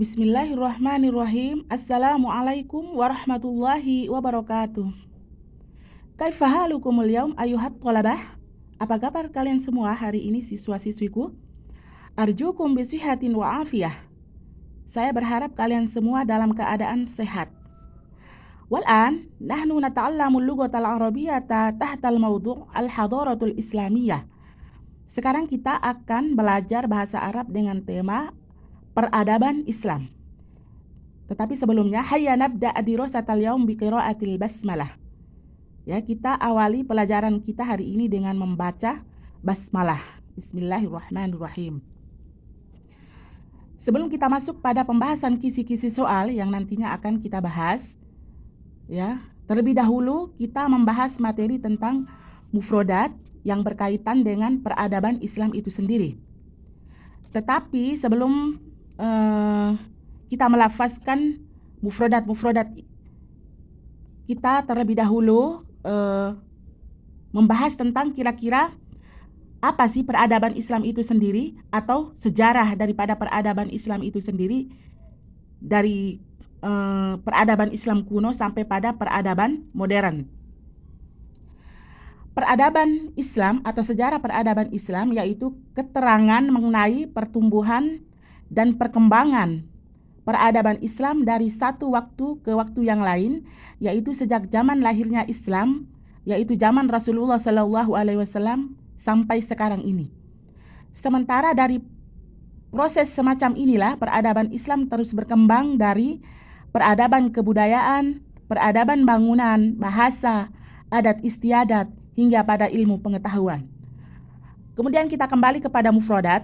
Bismillahirrahmanirrahim. Assalamualaikum warahmatullahi wabarakatuh. Kaifa halukumul yaum ayuhat thalabah? Apa kabar kalian semua hari ini siswa-siswiku? Arjukum bisihatin wa afiyah. Saya berharap kalian semua dalam keadaan sehat. Wal'an nahnu nata'allamul lughatal arabiyyata tahtal mawdu' al-hadaratul islamiyah. Sekarang kita akan belajar bahasa Arab dengan tema peradaban Islam. Tetapi sebelumnya, hayya nabda dirasatal yaum biqiraatil basmalah. Ya, kita awali pelajaran kita hari ini dengan membaca basmalah. Bismillahirrahmanirrahim. Sebelum kita masuk pada pembahasan kisi-kisi soal yang nantinya akan kita bahas, ya, terlebih dahulu kita membahas materi tentang mufrodat yang berkaitan dengan peradaban Islam itu sendiri. Tetapi sebelum kita melafazkan mufrodat, kita terlebih dahulu membahas tentang kira-kira apa sih peradaban Islam itu sendiri, atau sejarah daripada peradaban Islam itu sendiri, dari peradaban Islam kuno sampai pada peradaban modern. Peradaban Islam atau sejarah peradaban Islam yaitu keterangan mengenai pertumbuhan dan perkembangan peradaban Islam dari satu waktu ke waktu yang lain, yaitu sejak zaman lahirnya Islam, yaitu zaman Rasulullah SAW sampai sekarang ini. Sementara dari proses semacam inilah peradaban Islam terus berkembang dari peradaban kebudayaan, peradaban bangunan, bahasa, adat istiadat, hingga pada ilmu pengetahuan. Kemudian kita kembali kepada mufrodat.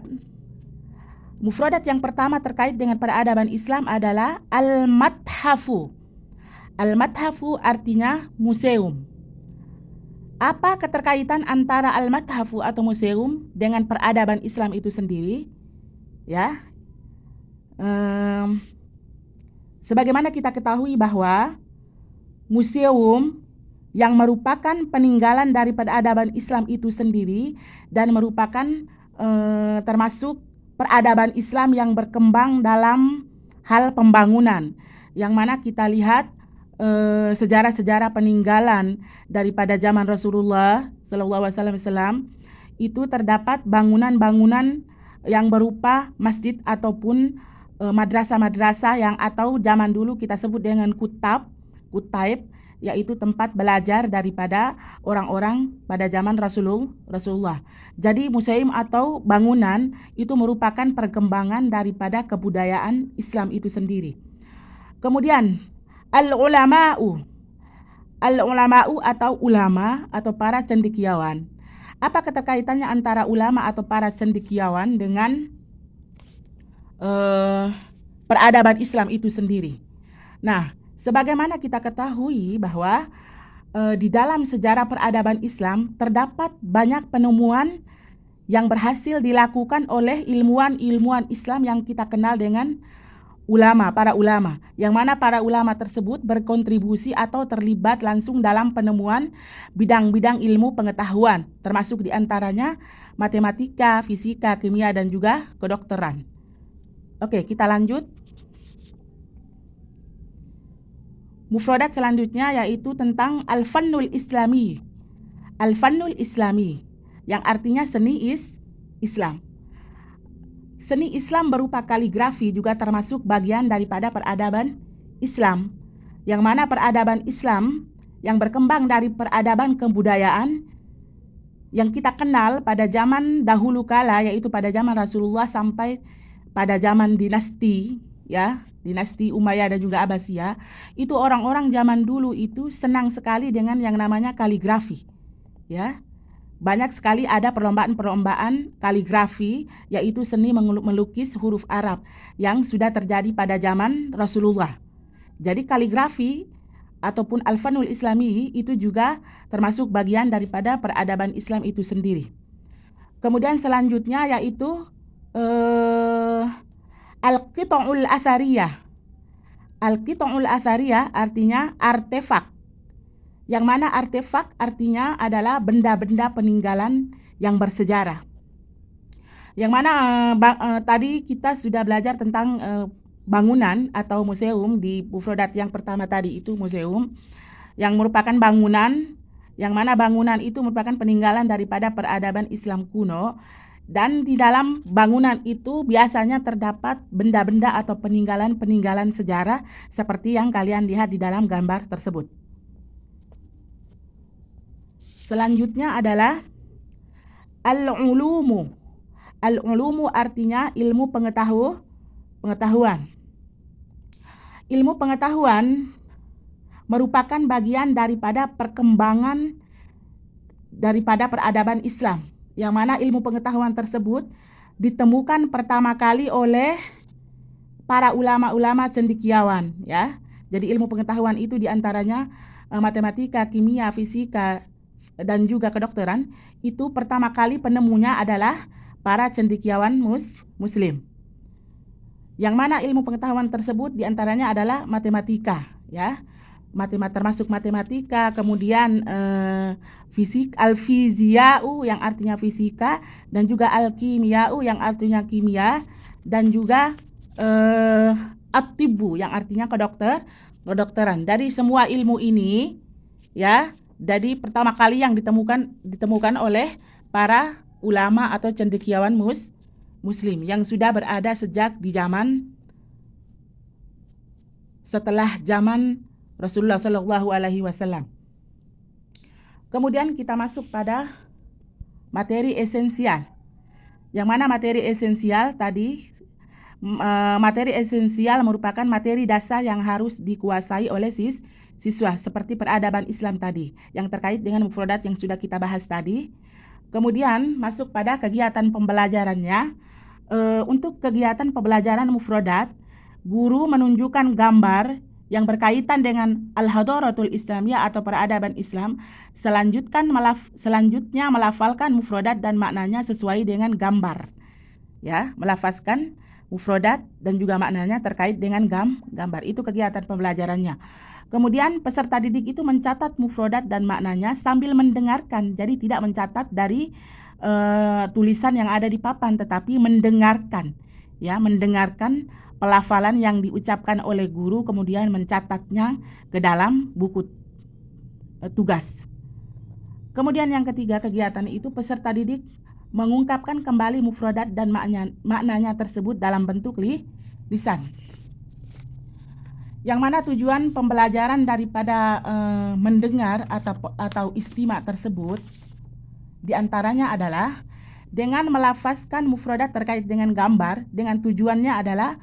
Mufrodat yang pertama terkait dengan peradaban Islam adalah al-mathafu. Al-mathafu artinya museum. Apa keterkaitan antara al-mathafu atau museum dengan peradaban Islam itu sendiri? Ya, sebagaimana kita ketahui bahwa museum yang merupakan peninggalan dari peradaban Islam itu sendiri dan merupakan termasuk peradaban Islam yang berkembang dalam hal pembangunan, yang mana kita lihat sejarah-sejarah peninggalan daripada zaman Rasulullah SAW itu terdapat bangunan-bangunan yang berupa masjid ataupun madrasah-madrasah yang atau zaman dulu kita sebut dengan kutaib, yaitu tempat belajar daripada orang-orang pada zaman Rasulullah. Jadi museum atau bangunan itu merupakan perkembangan daripada kebudayaan Islam itu sendiri. Kemudian al-ulama'u atau ulama atau para cendekiawan. Apa keterkaitannya antara ulama atau para cendekiawan dengan peradaban Islam itu sendiri? Nah, sebagaimana kita ketahui bahwa di dalam sejarah peradaban Islam terdapat banyak penemuan yang berhasil dilakukan oleh ilmuwan-ilmuwan Islam yang kita kenal dengan para ulama, yang mana para ulama tersebut berkontribusi atau terlibat langsung dalam penemuan bidang-bidang ilmu pengetahuan, termasuk diantaranya matematika, fisika, kimia, dan juga kedokteran. Oke, kita lanjut. Mufrodat selanjutnya yaitu tentang al-fannul islami. Al-fannul islami yang artinya seni Islam. Seni Islam berupa kaligrafi juga termasuk bagian daripada peradaban Islam, yang mana peradaban Islam yang berkembang dari peradaban kebudayaan yang kita kenal pada zaman dahulu kala, yaitu pada zaman Rasulullah sampai pada zaman dinasti, ya, dinasti Umayyah dan juga Abbasiyah. Itu orang-orang zaman dulu itu senang sekali dengan yang namanya kaligrafi, ya. Banyak sekali ada perlombaan-perlombaan kaligrafi, yaitu seni melukis huruf Arab yang sudah terjadi pada zaman Rasulullah. Jadi kaligrafi ataupun al-fanul islami itu juga termasuk bagian daripada peradaban Islam itu sendiri. Kemudian selanjutnya yaitu al-qita'ul athariyah. Al-qita'ul athariyah artinya artefak, yang mana artefak artinya adalah benda-benda peninggalan yang bersejarah. Yang mana tadi kita sudah belajar tentang bangunan atau museum di mufradat yang pertama tadi itu museum yang merupakan bangunan, yang mana bangunan itu merupakan peninggalan daripada peradaban Islam kuno, dan di dalam bangunan itu biasanya terdapat benda-benda atau peninggalan-peninggalan sejarah seperti yang kalian lihat di dalam gambar tersebut. Selanjutnya adalah al-ulumu. Al-ulumu artinya ilmu pengetahuan. Ilmu pengetahuan merupakan bagian daripada perkembangan daripada peradaban Islam, yang mana ilmu pengetahuan tersebut ditemukan pertama kali oleh para ulama-ulama cendekiawan, ya. Jadi ilmu pengetahuan itu diantaranya matematika, kimia, fisika, dan juga kedokteran. Itu pertama kali penemunya adalah para cendekiawan Muslim. Yang mana ilmu pengetahuan tersebut diantaranya adalah matematika, ya. Termasuk matematika, kemudian al-fiziya'u yang artinya fisika, dan juga al-kimiya'u yang artinya kimia, dan juga at-tibbu yang artinya kedokteran. Dari semua ilmu ini, ya, jadi pertama kali yang ditemukan oleh para ulama atau cendekiawan Muslim yang sudah berada sejak di zaman setelah zaman Rasulullah Shallallahu Alaihi Wasallam. Kemudian kita masuk pada materi esensial. Yang mana materi esensial tadi, materi esensial merupakan materi dasar yang harus dikuasai oleh siswa seperti peradaban Islam tadi, yang terkait dengan mufradat yang sudah kita bahas tadi. Kemudian masuk pada kegiatan pembelajarannya. Untuk kegiatan pembelajaran mufradat, guru menunjukkan gambar yang berkaitan dengan al-hadaratul islamiyah atau peradaban Islam, selanjutnya melafalkan mufradat dan maknanya sesuai dengan gambar. Ya, melafazkan mufradat dan juga maknanya terkait dengan gambar. Itu kegiatan pembelajarannya. Kemudian peserta didik itu mencatat mufradat dan maknanya sambil mendengarkan. Jadi tidak mencatat dari tulisan yang ada di papan, tetapi mendengarkan. Ya, mendengarkan pelafalan yang diucapkan oleh guru, kemudian mencatatnya ke dalam buku tugas. Kemudian yang ketiga kegiatan itu peserta didik mengungkapkan kembali mufradat dan maknanya tersebut dalam bentuk lisan. Yang mana tujuan pembelajaran daripada mendengar atau istima tersebut diantaranya adalah dengan melafazkan mufradat terkait dengan gambar, dengan tujuannya adalah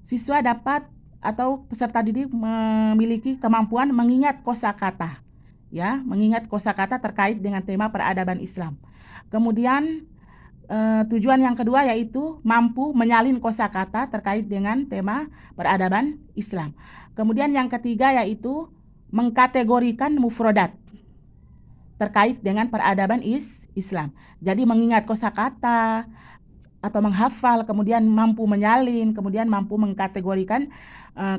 siswa dapat atau peserta didik memiliki kemampuan mengingat kosakata, ya, mengingat kosakata terkait dengan tema peradaban Islam. Kemudian tujuan yang kedua yaitu mampu menyalin kosakata terkait dengan tema peradaban Islam. Kemudian yang ketiga yaitu mengkategorikan mufradat terkait dengan peradaban Islam. Jadi mengingat kosakata atau menghafal, kemudian mampu menyalin, kemudian mampu mengkategorikan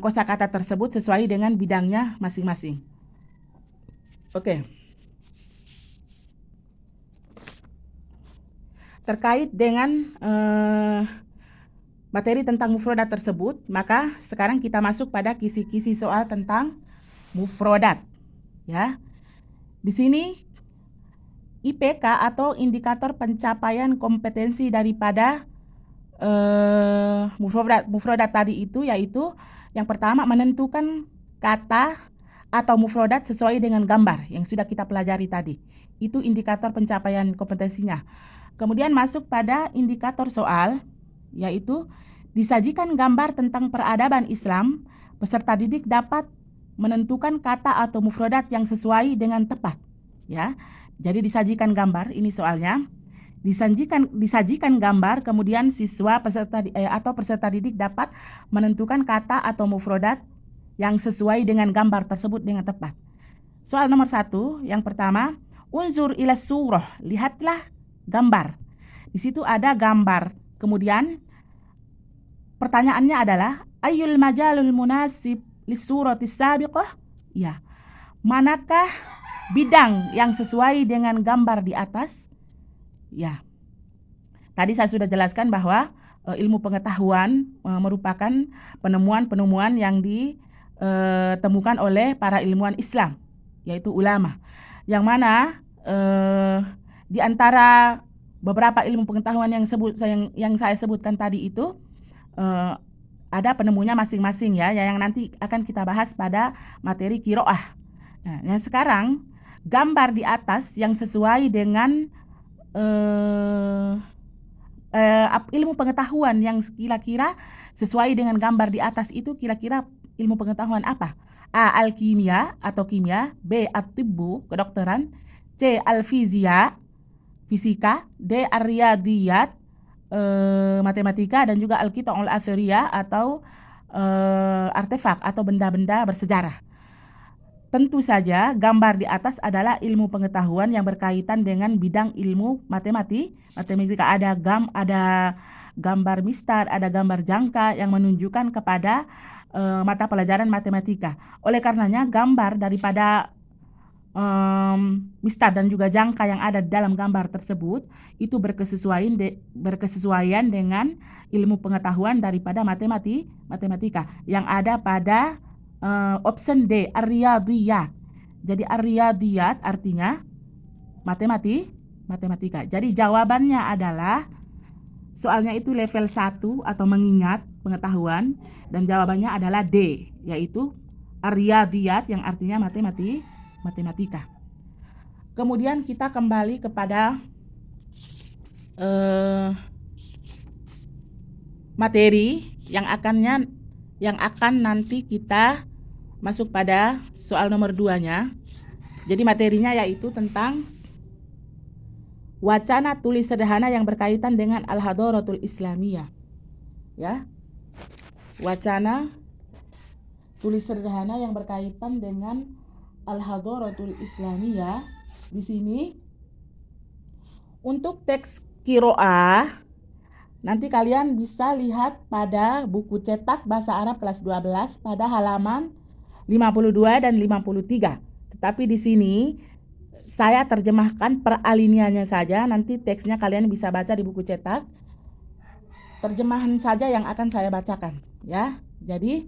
kosakata tersebut sesuai dengan bidangnya masing-masing. Oke. Terkait dengan materi tentang mufradat tersebut, maka sekarang kita masuk pada kisi-kisi soal tentang mufradat. Ya. Di sini IPK atau indikator pencapaian kompetensi daripada mufradat tadi itu yaitu yang pertama menentukan kata atau mufradat sesuai dengan gambar yang sudah kita pelajari tadi. Itu indikator pencapaian kompetensinya. Kemudian masuk pada indikator soal, yaitu disajikan gambar tentang peradaban Islam, peserta didik dapat menentukan kata atau mufradat yang sesuai dengan tepat. Ya. Jadi disajikan gambar, ini soalnya. Disajikan gambar, kemudian siswa peserta didik dapat menentukan kata atau mufradat yang sesuai dengan gambar tersebut dengan tepat. Soal nomor 1, yang pertama, unzur ila surah, lihatlah gambar. Di situ ada gambar. Kemudian pertanyaannya adalah ayyul majalul munasib lisuratis sabiqah? Ya. Manakah bidang yang sesuai dengan gambar di atas? Ya. Tadi saya sudah jelaskan bahwa ilmu pengetahuan merupakan penemuan-penemuan yang ditemukan oleh para ilmuwan Islam, yaitu ulama. Yang mana di antara beberapa ilmu pengetahuan yang saya sebutkan tadi itu ada penemunya masing-masing ya, yang nanti akan kita bahas pada materi qiraah. Nah, yang sekarang gambar di atas yang sesuai dengan ilmu pengetahuan yang kira-kira sesuai dengan gambar di atas itu kira-kira ilmu pengetahuan apa? A. Alkimia atau kimia, B. At-tibbu, kedokteran, C. Al-fizia, fisika, D. Ar-riyadiyat, matematika, dan juga Al-qita'ul athariyah atau artefak atau benda-benda bersejarah. Tentu saja gambar di atas adalah ilmu pengetahuan yang berkaitan dengan bidang ilmu matematika. Ada gambar mistar, ada gambar jangka yang menunjukkan kepada mata pelajaran matematika. Oleh karenanya gambar daripada mistar dan juga jangka yang ada dalam gambar tersebut itu berkesesuaian dengan ilmu pengetahuan daripada matematika yang ada pada option D, ar-riyadiyat. Jadi ar-riyadiyat artinya matematika. Jadi jawabannya adalah soalnya itu level 1 atau mengingat pengetahuan, dan jawabannya adalah D, yaitu ar-riyadiyat yang artinya matematika. Kemudian kita kembali kepada materi yang akan nanti kita masuk pada soal nomor 2-nya. Jadi materinya yaitu tentang wacana tulis sederhana yang berkaitan dengan Al-Hadaratul Islamiyah. Ya. Wacana tulis sederhana yang berkaitan dengan Al-Hadaratul Islamiyah. Di sini untuk teks qiraah nanti kalian bisa lihat pada buku cetak bahasa Arab kelas 12 pada halaman 52 dan 53. Tetapi di sini saya terjemahkan per alinianya saja. Nanti teksnya kalian bisa baca di buku cetak. Terjemahan saja yang akan saya bacakan, ya. Jadi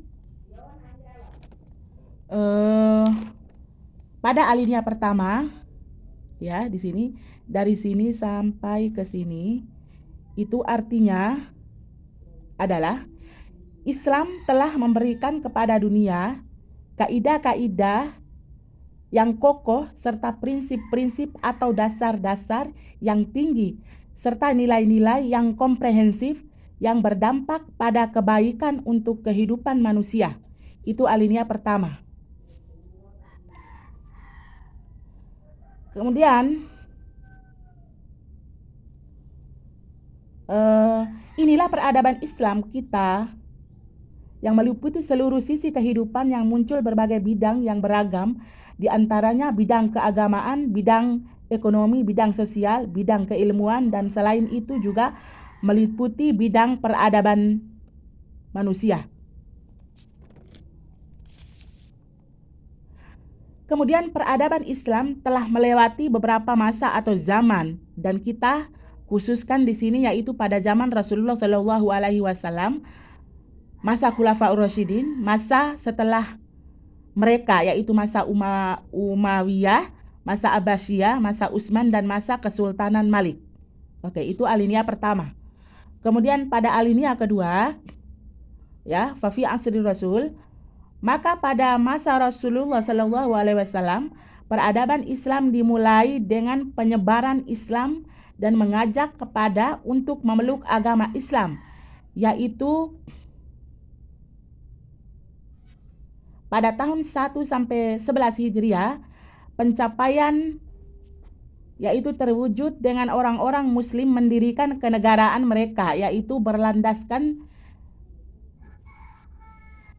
pada alinea pertama, ya, di sini dari sini sampai ke sini itu artinya adalah Islam telah memberikan kepada dunia kaidah-kaidah yang kokoh serta prinsip-prinsip atau dasar-dasar yang tinggi serta nilai-nilai yang komprehensif yang berdampak pada kebaikan untuk kehidupan manusia. Itu alinea pertama. Kemudian inilah peradaban Islam kita yang meliputi seluruh sisi kehidupan yang muncul berbagai bidang yang beragam, di antaranya bidang keagamaan, bidang ekonomi, bidang sosial, bidang keilmuan, dan selain itu juga meliputi bidang peradaban manusia. Kemudian peradaban Islam telah melewati beberapa masa atau zaman, dan kita khususkan di sini yaitu pada zaman Rasulullah SAW, masa Khulafaur Rasyidin, masa setelah mereka yaitu masa Umayyah, masa Abbasiyah, masa Utsman, dan masa Kesultanan Malik. Oke, itu alinea pertama. Kemudian pada alinea kedua, ya, fa fi asri Rasul, maka pada masa Rasulullah SAW, peradaban Islam dimulai dengan penyebaran Islam dan mengajak kepada untuk memeluk agama Islam, yaitu pada tahun 1 sampai 11 Hijriah, pencapaian yaitu terwujud dengan orang-orang muslim mendirikan kenegaraan mereka, yaitu berlandaskan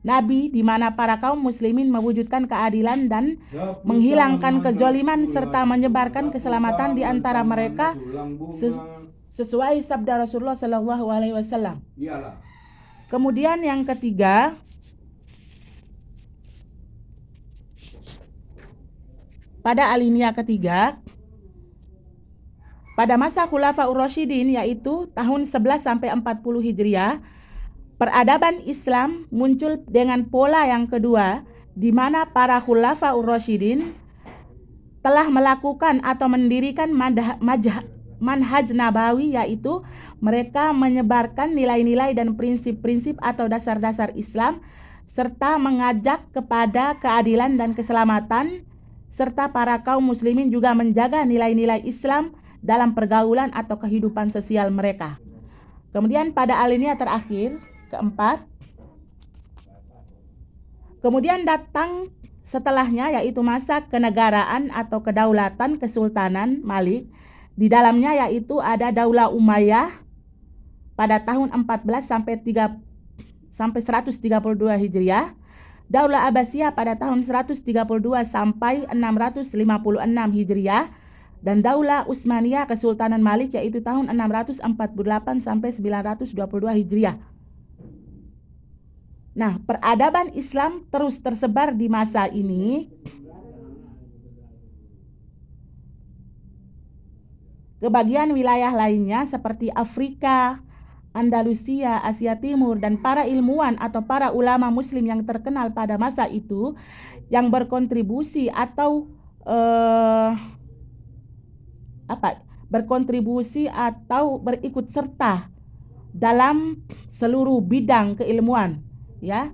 Nabi, di mana para kaum muslimin mewujudkan keadilan dan menghilangkan kezaliman serta menyebarkan keselamatan di antara mereka sesuai sabda Rasulullah SAW. Kemudian yang ketiga, pada alinea ketiga, pada masa Khulafaur Rasyidin, yaitu tahun 11 sampai 40 Hijriah, peradaban Islam muncul dengan pola yang kedua, di mana para Khulafaur Rasyidin telah melakukan atau mendirikan manhaj nabawi, yaitu mereka menyebarkan nilai-nilai dan prinsip-prinsip atau dasar-dasar Islam, serta mengajak kepada keadilan dan keselamatan, serta para kaum muslimin juga menjaga nilai-nilai Islam dalam pergaulan atau kehidupan sosial mereka. Kemudian pada alinea terakhir, keempat, kemudian datang setelahnya, yaitu masa kenegaraan atau kedaulatan Kesultanan Malik. Di dalamnya yaitu ada Daulah Umayyah pada tahun 14 sampai 132 Hijriah, Daulah Abbasiyah pada tahun 132 sampai 656 Hijriah, dan Daulah Utsmaniyah Kesultanan Malik yaitu tahun 648 sampai 922 Hijriah. Nah, peradaban Islam terus tersebar di masa ini ke bagian wilayah lainnya seperti Afrika, Andalusia, Asia Timur, dan para ilmuwan atau para ulama muslim yang terkenal pada masa itu yang berkontribusi atau berikut serta dalam seluruh bidang keilmuan, ya,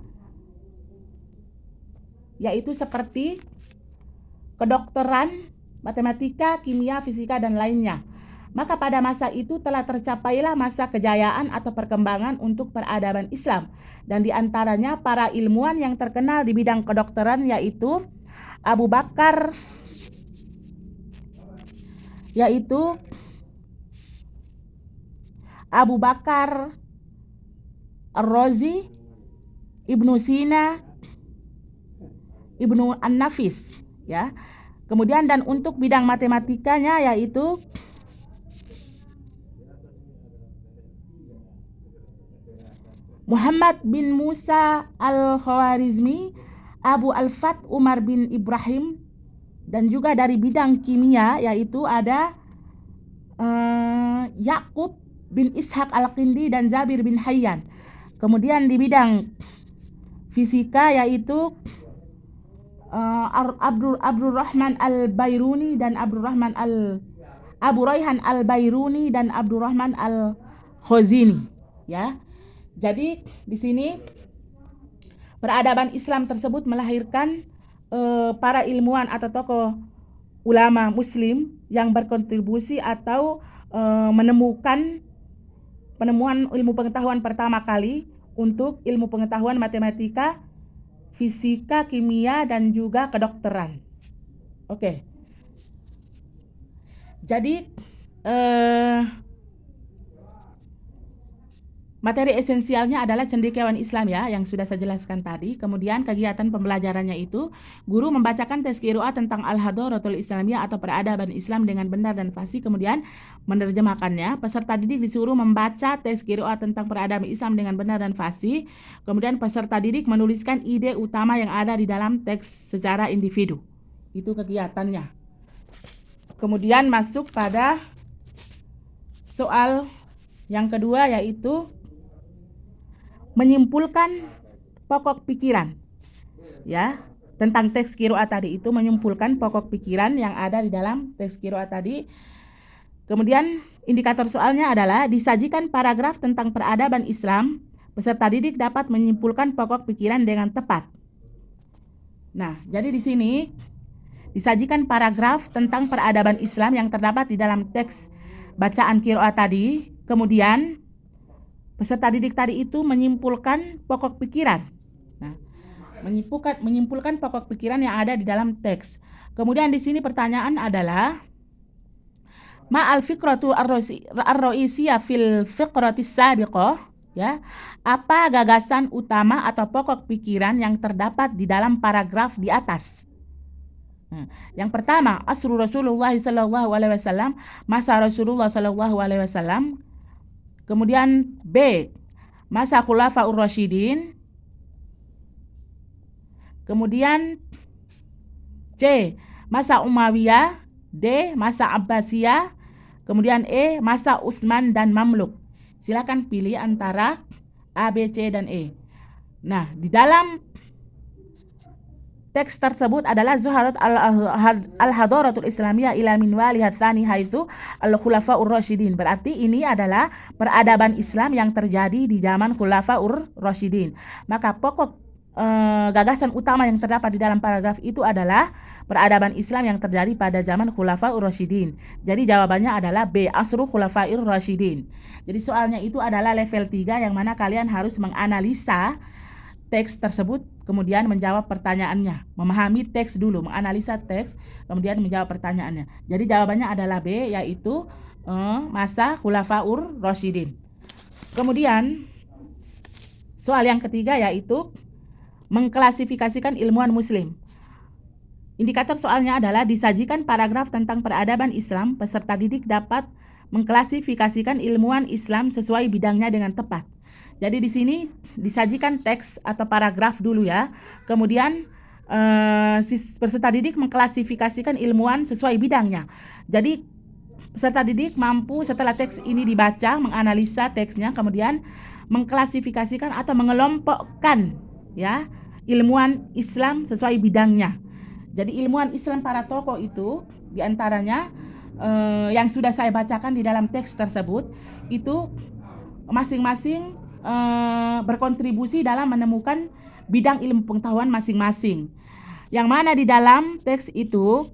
yaitu seperti kedokteran, matematika, kimia, fisika, dan lainnya. Maka pada masa itu telah tercapailah masa kejayaan atau perkembangan untuk peradaban Islam, dan diantaranya para ilmuwan yang terkenal di bidang kedokteran yaitu Abu Bakar Ar-Razi, Ibnu Sina, Ibnu An-Nafis, ya. Kemudian dan untuk bidang matematikanya yaitu Muhammad bin Musa Al-Khwarizmi, Abu Al-Fat Umar bin Ibrahim, dan juga dari bidang kimia yaitu ada Yaqub bin Ishaq Al-Qindi dan Zabir bin Hayyan. Kemudian di bidang fisika yaitu Abdurrahman Al-Bairuni dan Abu Raihan Al-Bairuni dan Abdurrahman Al-Khazini, ya. Jadi di sini peradaban Islam tersebut melahirkan para ilmuwan atau tokoh ulama muslim yang berkontribusi atau menemuan ilmu pengetahuan pertama kali untuk ilmu pengetahuan matematika, fisika, kimia, dan juga kedokteran. Oke. Jadi materi esensialnya adalah cendekiawan Islam, ya, yang sudah saya jelaskan tadi. Kemudian kegiatan pembelajarannya itu guru membacakan tes qiraah tentang Al-Hadaratul Islamiyah atau peradaban Islam dengan benar dan fasih, kemudian menerjemahkannya. Peserta didik disuruh membaca tes qiraah tentang peradaban Islam dengan benar dan fasih. Kemudian peserta didik menuliskan ide utama yang ada di dalam teks secara individu. Itu kegiatannya. Kemudian masuk pada soal yang kedua yaitu menyimpulkan pokok pikiran, ya, tentang teks qiraah tadi. Itu menyimpulkan pokok pikiran yang ada di dalam teks qiraah tadi. Kemudian indikator soalnya adalah disajikan paragraf tentang peradaban Islam, peserta didik dapat menyimpulkan pokok pikiran dengan tepat. Nah, jadi di sini disajikan paragraf tentang peradaban Islam yang terdapat di dalam teks bacaan qiraah tadi. Kemudian peserta didik tadi itu menyimpulkan pokok pikiran. Nah, menyimpulkan pokok pikiran yang ada di dalam teks. Kemudian di sini pertanyaan adalah ma'al fikratu ar-ra'isiyah fil fikratis sabiqah, ya. Apa gagasan utama atau pokok pikiran yang terdapat di dalam paragraf di atas? Yang pertama, asru Rasulullah sallallahu alaihi wasallam, masa Rasulullah sallallahu alaihi wasallam. Kemudian B, masa Khulafaur Rasyidin. Kemudian C, masa Umayyah. D, masa Abbasiyah. Kemudian E, masa Utsman dan Mamluk. Silakan pilih antara A, B, C, dan E. Nah, di dalam teks tersebut adalah Zuharat al-Hadaratul Islamiyah ila minwali hatsani haitsu al-Khulafaur Rasyidin. Berarti ini adalah peradaban Islam yang terjadi di zaman Khulafaur Rasyidin. Maka pokok gagasan utama yang terdapat di dalam paragraf itu adalah peradaban Islam yang terjadi pada zaman Khulafaur Rasyidin. Jadi jawabannya adalah B, Asru Khulafaur Rasyidin. Jadi soalnya itu adalah level 3 yang mana kalian harus menganalisa teks tersebut, kemudian menjawab pertanyaannya. Memahami teks dulu, menganalisa teks, kemudian menjawab pertanyaannya. Jadi jawabannya adalah B, yaitu masa Khulafaur Rasyidin. Kemudian soal yang ketiga yaitu mengklasifikasikan ilmuwan muslim. Indikator soalnya adalah disajikan paragraf tentang peradaban Islam, peserta didik dapat mengklasifikasikan ilmuwan Islam sesuai bidangnya dengan tepat. Jadi di sini disajikan teks atau paragraf dulu ya. Kemudian peserta didik mengklasifikasikan ilmuwan sesuai bidangnya. Jadi peserta didik mampu setelah teks ini dibaca, menganalisa teksnya, kemudian mengklasifikasikan atau mengelompokkan ya ilmuwan Islam sesuai bidangnya. Jadi ilmuwan Islam para tokoh itu diantaranya yang sudah saya bacakan di dalam teks tersebut itu masing-masing berkontribusi dalam menemukan bidang ilmu pengetahuan masing-masing. Yang mana di dalam teks itu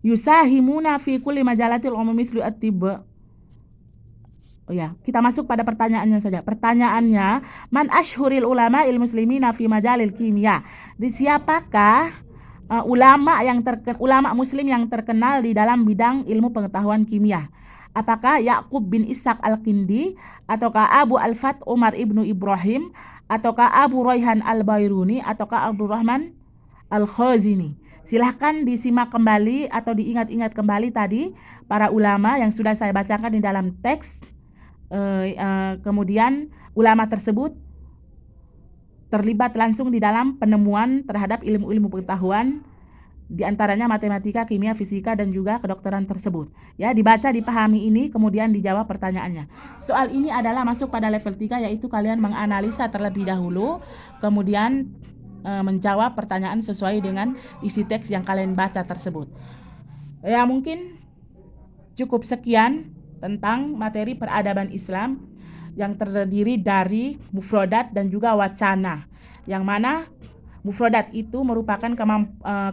yusahimuna fi kulli majalatil umum mislu at-tibb. Oh ya, kita masuk pada pertanyaannya saja. Pertanyaannya, man ashhuril ulama il muslimina fi majalil kimia. Di siapakah ulama muslim yang terkenal di dalam bidang ilmu pengetahuan kimia? Apakah Ya'qub bin Ishaq al-Kindi, ataukah Abu Al-Fat Umar ibnu Ibrahim, ataukah Abu Rayhan al-Bairuni, ataukah Abdurrahman al-Khazini? Silahkan disimak kembali atau diingat-ingat kembali tadi para ulama yang sudah saya bacakan di dalam teks. Kemudian ulama tersebut terlibat langsung di dalam penemuan terhadap ilmu-ilmu pengetahuan, di antaranya matematika, kimia, fisika, dan juga kedokteran tersebut. Ya, dibaca, dipahami ini, kemudian dijawab pertanyaannya. Soal ini adalah masuk pada level 3, yaitu kalian menganalisa terlebih dahulu, kemudian menjawab pertanyaan sesuai dengan isi teks yang kalian baca tersebut. Ya, mungkin cukup sekian tentang materi peradaban Islam yang terdiri dari mufradat dan juga wacana, yang mana mufradat itu merupakan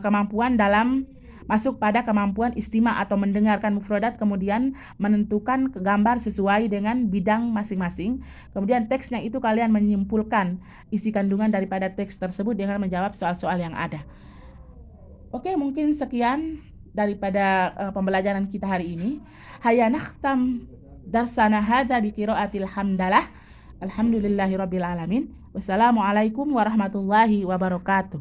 kemampuan dalam masuk pada kemampuan istima atau mendengarkan mufradat, kemudian menentukan gambar sesuai dengan bidang masing-masing. Kemudian teksnya itu kalian menyimpulkan isi kandungan daripada teks tersebut dengan menjawab soal-soal yang ada. Oke, mungkin sekian daripada pembelajaran kita hari ini. Hayya nakhtam darsana hadza bi qiraatil hamdalah. Alhamdulillahirabbil alamin. Wassalamualaikum warahmatullahi wabarakatuh.